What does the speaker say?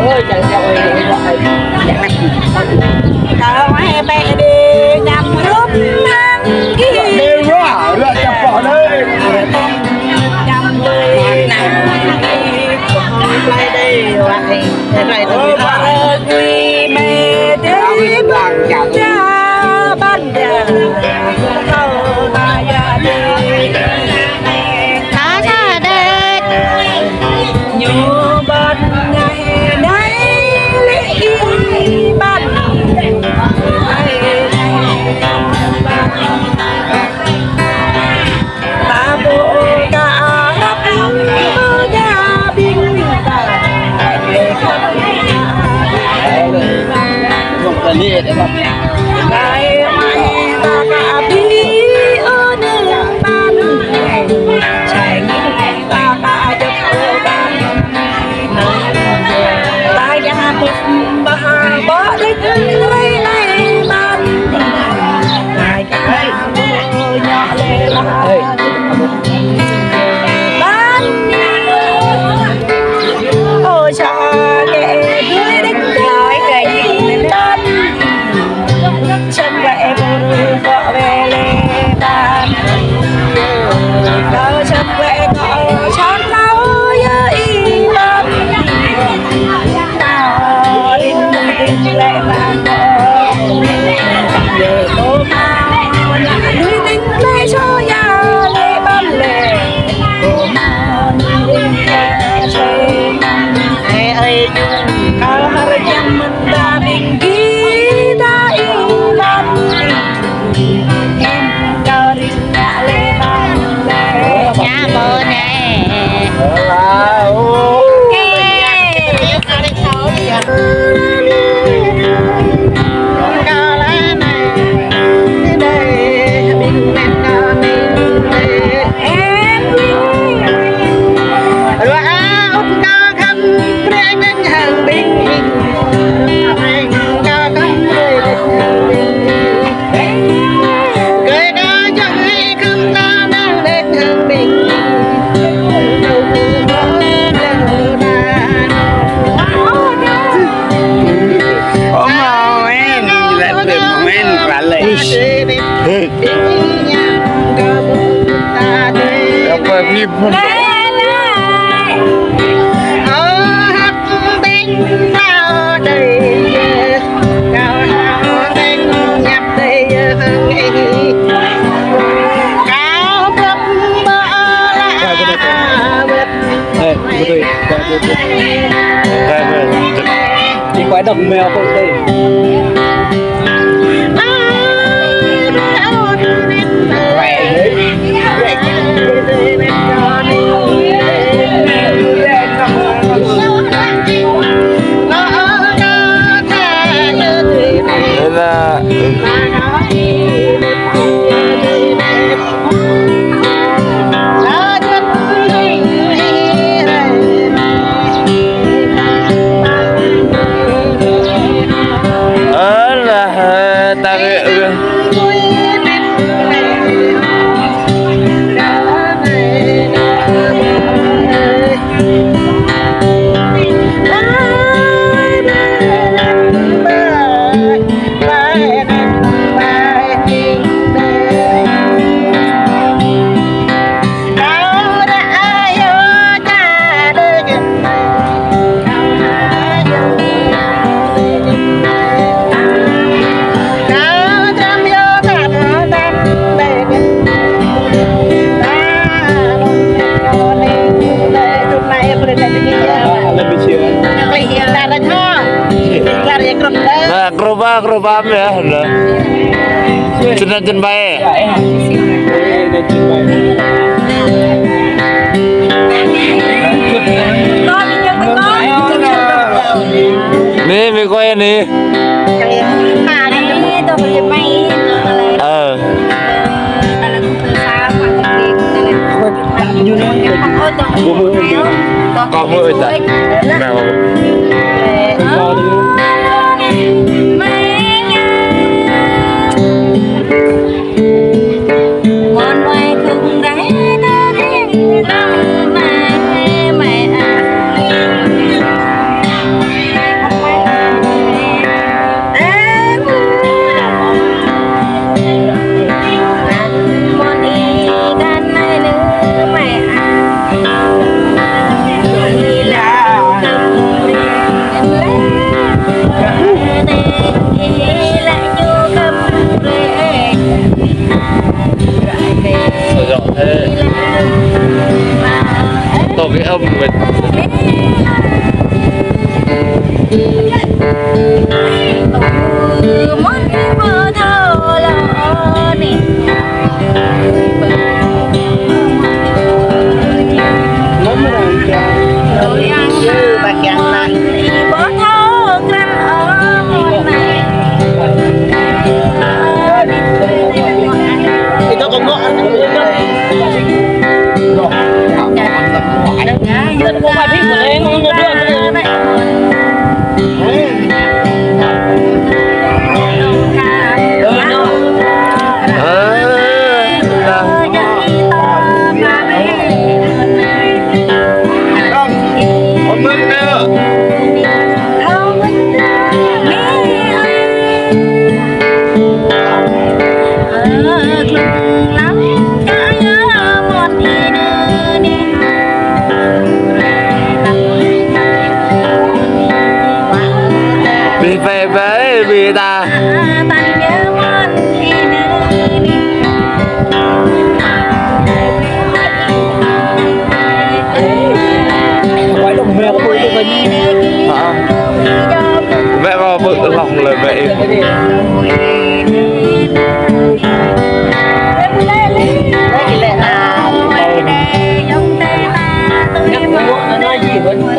ơi trời ơi tao hay bé đi nhằm lúc nắng kia đêm quá là chập bỏ đây nhằm người nắng đi lại đây lại lại tôi quy mê thế bằng cha ban giờ thâu ta gia đi ta ra đây nhiều bên ngày đây lý ban ta bộ cả ngắp gia bình không cần đi để mà ngày mai ta cả bi ở nơi ban chạy ta cả cho cô ban ta gia một bà bỏ đi nơi này ban ngày cái nhỏ lệ ban ôi cha kệ đuôi đích nói cái gì ban chân vẽ vợ về lê ban đâu chân vẽ gọi chán lâu y ban nào in tình lệ ban về cô mau nuôi tình lệ cho nhà lệ ban lệ cô mau nuôi tình lệ cho ơi kalau hari yang mendamping kita iman kau rinda leman ya boleh đi quái đồng mèo không đây Gerobak ya, jen bae. Nih, mie kue nih. Kamu itu. Hãy subscribe cho kênh Ghiền Mì Gõ để không bỏ lỡ lùm mình món bơ thơ lỡ nè tôi ăn như bạc chẳng này bơ thơ canh ở một này thì tôi còn ngọn Hãy subscribe cho kênh Ghiền Mì Gõ để không bỏ con mực nữa bị về với bị ta quái đồng mèo có tôi với mẹ vào vợ lòng lời vậy nó nói gì vẫn